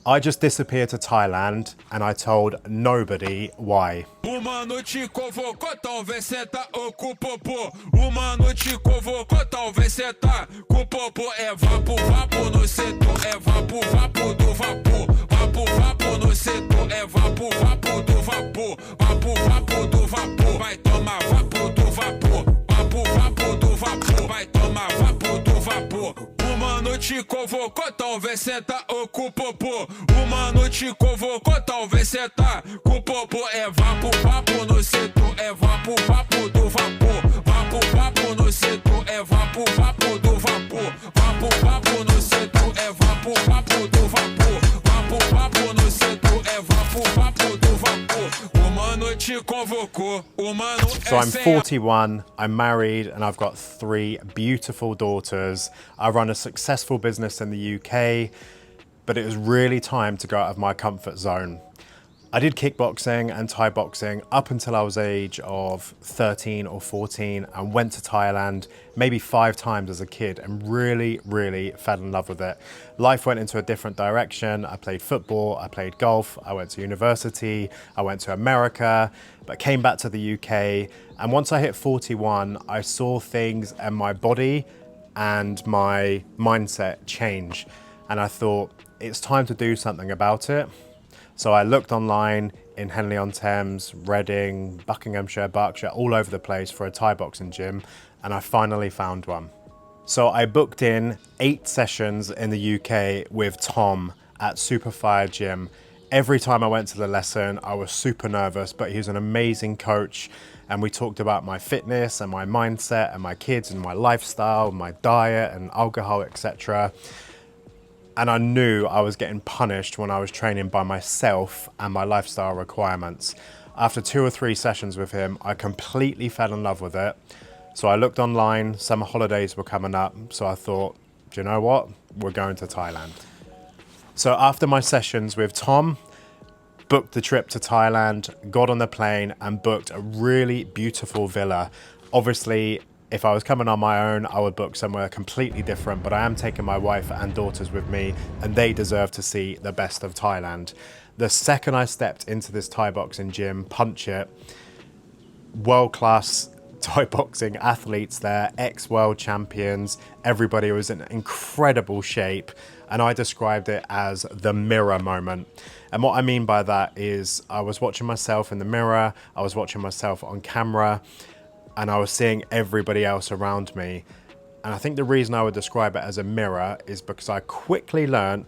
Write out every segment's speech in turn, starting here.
I just disappeared to Thailand and I told nobody why. Uma noite convocou, talvez senta ou com o popô. Uma noite convocou, talvez senta com o popô. É vapo, vapo no setor, é vapo, vapo do vapor. Vapo, vapo no setor, é vapo, vapo do vapor. Vapo, vapo do vapor, vai tomar vapo do vapor. Vapo, vapo do vapor, vai tomar vapo do vapor. Uma noite convocou, talvez senta ou com o popô. Uma noite convocou, talvez senta com o popô. É vapo, vapo no setor, é vapo, vapo do vapor. Vapo, vapo no setor, é vapo, vapo do vapor. Vapo, vapo no setor, é vapo, vapo do vapor. Vapo, vapo no setor, é vapo, vapo do vapor. Uma noite convocou, uma noite. So I'm 41, I'm married, and I've got 3 beautiful daughters. I run a successful business in the UK, but it was really time to go out of my comfort zone. I did kickboxing and Thai boxing up until I was age of 13 or 14 and went to Thailand maybe 5 times as a kid and really fell in love with it. Life went into a different direction. I played football, I played golf, I went to university, I went to America, but came back to the UK. And once I hit 41, I saw things in my body and my mindset change. And I thought, it's time to do something about it. So I looked online in Henley-on-Thames, Reading, Buckinghamshire, Berkshire, all over the place for a Thai boxing gym, and I finally found one. So I booked in 8 sessions in the UK with Tom at Superfire Gym. Every time I went to the lesson, I was super nervous, but he's an amazing coach, and we talked about my fitness and my mindset and my kids and my lifestyle, my diet and alcohol, etc. And I knew I was getting punished when I was training by myself and my lifestyle requirements. After 2 or 3 sessions with him, I completely fell in love with it. So I looked online, summer holidays were coming up, so I thought, do you know what? We're going to Thailand. So after my sessions with Tom, booked the trip to Thailand, got on the plane and booked a really beautiful villa. Obviously, if I was coming on my own, I would book somewhere completely different, but I am taking my wife and daughters with me, and they deserve to see the best of Thailand. The second I stepped into this Thai boxing gym, Punch It, world-class Thai boxing athletes there, ex-world champions, everybody was in incredible shape, and I described it as the mirror moment. And what I mean by that is I was watching myself in the mirror, I was watching myself on camera, and I was seeing everybody else around me. And I think the reason I would describe it as a mirror is because I quickly learned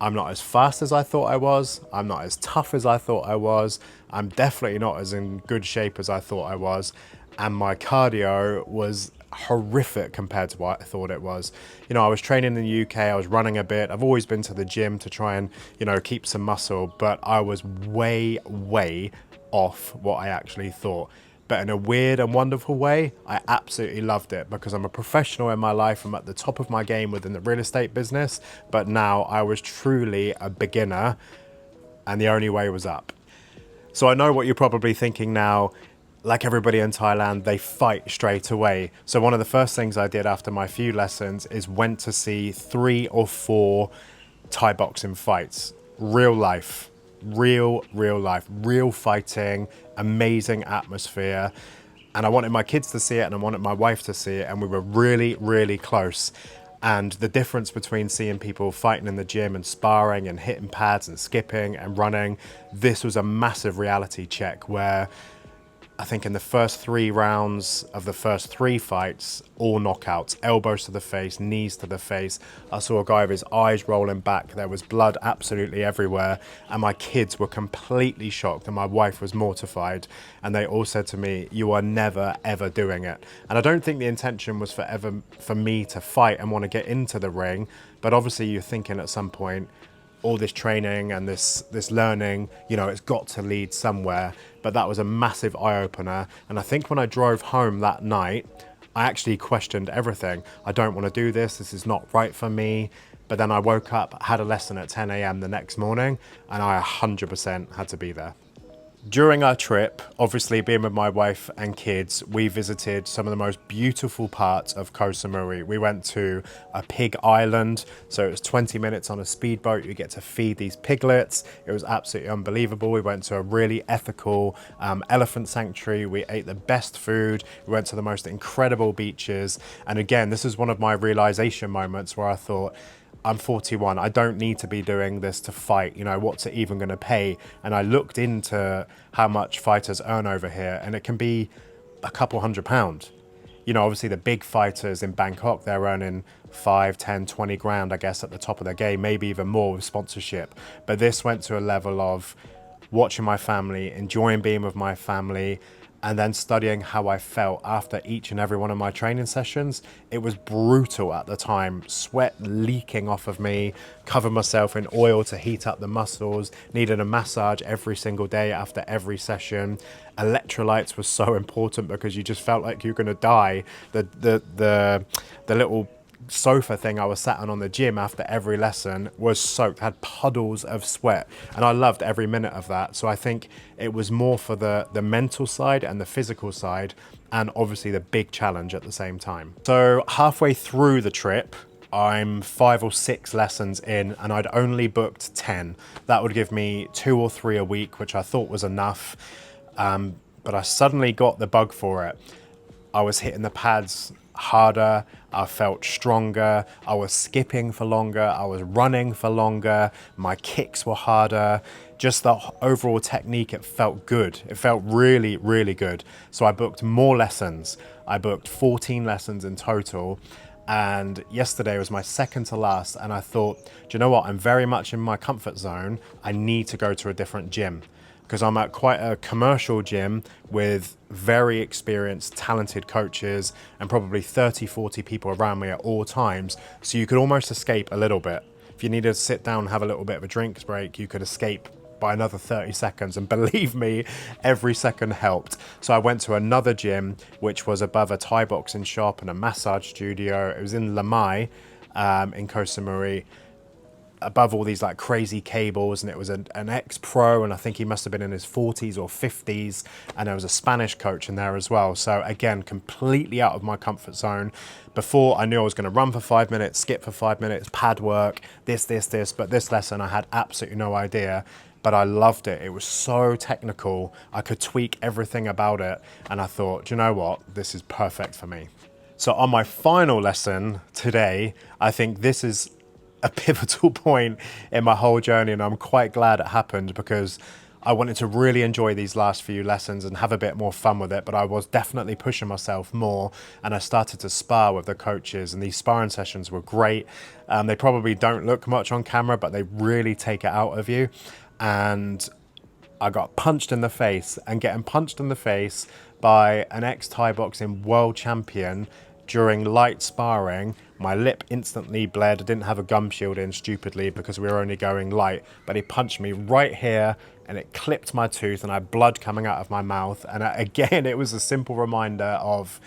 I'm not as fast as I thought I was, I'm not as tough as I thought I was, I'm definitely not as in good shape as I thought I was, and my cardio was horrific compared to what I thought it was. You know, I was training in the UK, I was running a bit, I've always been to the gym to try and, you know, keep some muscle, but I was way off what I actually thought. But in a weird and wonderful way, I absolutely loved it because I'm a professional in my life. I'm at the top of my game within the real estate business, but now I was truly a beginner and the only way was up. So I know what you're probably thinking now. Like everybody in Thailand, they fight straight away. So one of the first things I did after my few lessons is went to see 3 or 4 Thai boxing fights. Real life, real fighting, amazing atmosphere. And I wanted my kids to see it and I wanted my wife to see it. And we were really close. And the difference between seeing people fighting in the gym and sparring and hitting pads and skipping and running, this was a massive reality check where I think in the first 3 rounds of the first 3 fights, all knockouts, elbows to the face, knees to the face. I saw a guy with his eyes rolling back. There was blood absolutely everywhere. And my kids were completely shocked and my wife was mortified. And they all said to me, you are never, ever doing it. And I don't think the intention was for me to fight and want to get into the ring. But obviously you're thinking at some point, all this training and this learning, you know, it's got to lead somewhere. But that was a massive eye-opener. And I think when I drove home that night, I actually questioned everything. I don't want to do this. This is not right for me. But then I woke up, had a lesson at 10 a.m. the next morning, and I 100% had to be there. During our trip, obviously being with my wife and kids, we visited some of the most beautiful parts of Koh Samui. We went to a pig island, so it was 20 minutes on a speedboat. You get to feed these piglets. It was absolutely unbelievable. We went to a really ethical elephant sanctuary. We ate the best food. We went to the most incredible beaches. And again, this is one of my realization moments where I thought, I'm 41. I don't need to be doing this to fight. You know, what's it even going to pay? And I looked into how much fighters earn over here, and it can be a couple £100. You know, obviously the big fighters in Bangkok, they're earning 5, 10, 20 grand, I guess, at the top of their game, maybe even more with sponsorship. But this went to a level of watching my family, enjoying being with my family, and then studying how I felt after each and every one of my training sessions. It was brutal at the time, sweat leaking off of me, covered myself in oil to heat up the muscles, needed a massage every single day after every session. Electrolytes was so important because you just felt like you're gonna die. The little sofa thing I was sat on the gym after every lesson was soaked, had puddles of sweat, and I loved every minute of that. So I think it was more for the mental side and the physical side, and obviously the big challenge at the same time. So halfway through the trip, I'm 5 or 6 lessons in, and I'd only booked 10. That would give me 2 or 3 a week, which I thought was enough, but I suddenly got the bug for it. I was hitting the pads harder, I felt stronger, I was skipping for longer, I was running for longer, my kicks were harder, just the overall technique, it felt good. It felt really, really good. So I booked more lessons. I booked 14 lessons in total, and yesterday was my second to last, and I thought, do you know what, I'm very much in my comfort zone. I need to go to a different gym, because I'm at quite a commercial gym with very experienced, talented coaches and probably 30, 40 people around me at all times. So you could almost escape a little bit. If you needed to sit down and have a little bit of a drink break, you could escape by another 30 seconds. And believe me, every second helped. So I went to another gym, which was above a Thai boxing shop and a massage studio. It was in Muay, in Koh Samui, above all these like crazy cables, and it was an ex-pro, and I think he must have been in his 40s or 50s, and there was a Spanish coach in there as well. So again, completely out of my comfort zone. Before, I knew I was going to run for 5 minutes, skip for 5 minutes, pad work, this, but this lesson I had absolutely no idea, but I loved it. It was so technical, I could tweak everything about it, and I thought, do you know what, this is perfect for me. So on my final lesson today, I think this is a pivotal point in my whole journey, and I'm quite glad it happened, because I wanted to really enjoy these last few lessons and have a bit more fun with it, but I was definitely pushing myself more, and I started to spar with the coaches, and these sparring sessions were great. They probably don't look much on camera, but they really take it out of you. And I got punched in the face, and getting punched in the face by an ex-Thai boxing world champion during light sparring, my lip instantly bled. I didn't have a gum shield in, stupidly, because we were only going light, but he punched me right here and it clipped my tooth, and I had blood coming out of my mouth. And again, it was a simple reminder of,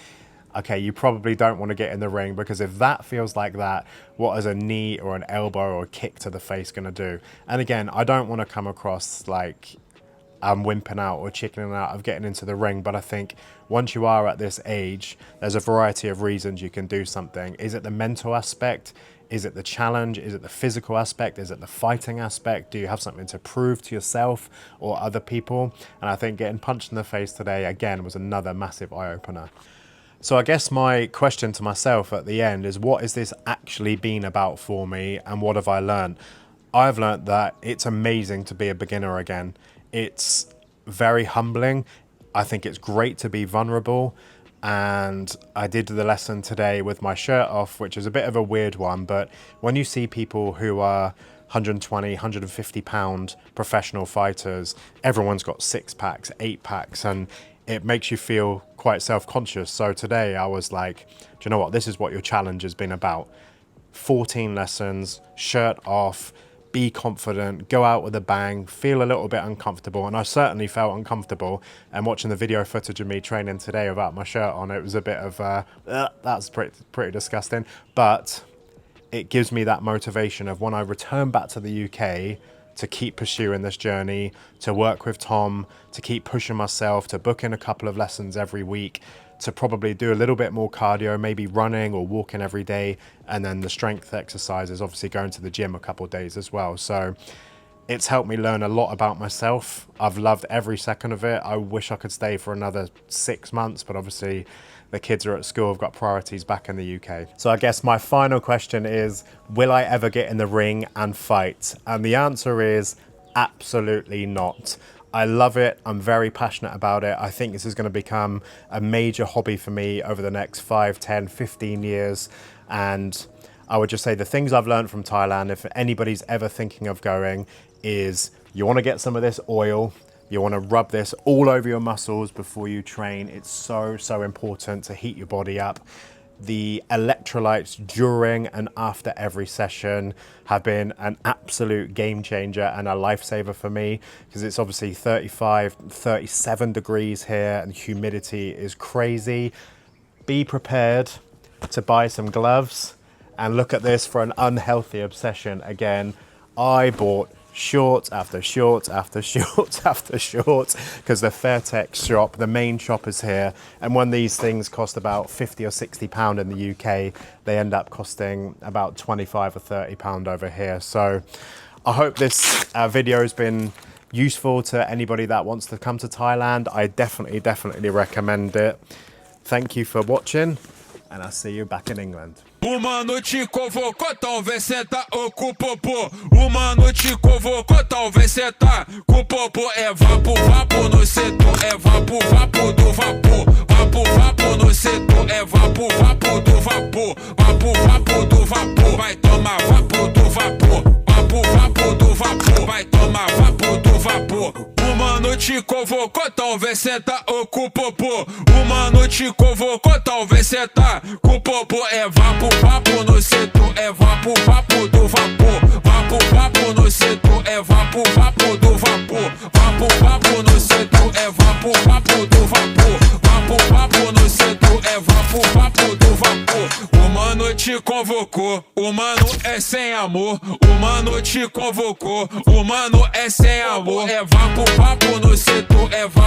okay, you probably don't want to get in the ring, because if that feels like that, what is a knee or an elbow or a kick to the face going to do? And again, I don't want to come across like I'm wimping out or chickening out of getting into the ring, but I think once you are at this age, there's a variety of reasons you can do something. Is it the mental aspect? Is it the challenge? Is it the physical aspect? Is it the fighting aspect? Do you have something to prove to yourself or other people? And I think getting punched in the face today, again, was another massive eye-opener. So I guess my question to myself at the end is, what has this actually been about for me, and what have I learned? I've learned that it's amazing to be a beginner again. It's very humbling. I think it's great to be vulnerable. And I did the lesson today with my shirt off, which is a bit of a weird one, but when you see people who are 120, 150 pound professional fighters, everyone's got 6 packs, 8 packs, and it makes you feel quite self-conscious. So today I was like, do you know what? This is what your challenge has been about. 14 lessons, shirt off, be confident, go out with a bang, feel a little bit uncomfortable. And I certainly felt uncomfortable. And watching the video footage of me training today without my shirt on, it was a bit of, that's pretty disgusting. But it gives me that motivation of when I return back to the UK to keep pursuing this journey, to work with Tom, to keep pushing myself, to book in a couple of lessons every week, to probably do a little bit more cardio, maybe running or walking every day, and then the strength exercises, obviously going to the gym a couple of days as well. So it's helped me learn a lot about myself. I've loved every second of it. I wish I could stay for another 6 months, but obviously the kids are at school. I've got priorities back in the UK. So I guess my final question is, will I ever get in the ring and fight? And the answer is absolutely not. I love it. I'm very passionate about it. I think this is going to become a major hobby for me over the next 5, 10, 15 years. And I would just say the things I've learned from Thailand, if anybody's ever thinking of going, is you want to get some of this oil. You want to rub this all over your muscles before you train. It's so, so important to heat your body up. The electrolytes during and after every session have been an absolute game changer and a lifesaver for me, because it's obviously 35, 37 degrees here and humidity is crazy. Be prepared to buy some gloves and look at this for an unhealthy obsession. Again, I bought shorts after shorts after shorts after shorts because the Fairtex shop, the main shop, is here, and when these things cost about 50 or 60 pound in the UK, they end up costing about 25 or 30 pound over here. So I hope this video has been useful to anybody that wants to come to Thailand. I definitely recommend it. Thank you for watching, and I'll see you back in England. Uma noite convocou, talvez senta ou com popô. Uma noite convocou, talvez senta com popô. É vapo, vapo no setor, é vapo, vapo do vapor. Vapo, vapo no setor, é vapo, vapo do vapor. Vapo, vapo do vapor, vai tomar vapo do vapor. Vapo, vapo do vapor, vai tomar vapo do vapor. Uma noite convocou, talvez senta ou com popô. Uma noite convocou, talvez senta com popô. É vapo, vapo no setor, é vapo, vapo do vapor. Vapo, vapo no setor, é vapo, vapo do vapor. Vapo, vapo no setor, é vapo, vapo do vapor. Vapo, vapo no setor, é vapo, vapo do vapor. Uma noite convocou, o mano é sem amor. Uma noite convocou, o mano é sem amor. É vapo, vapo no setor, é vapo.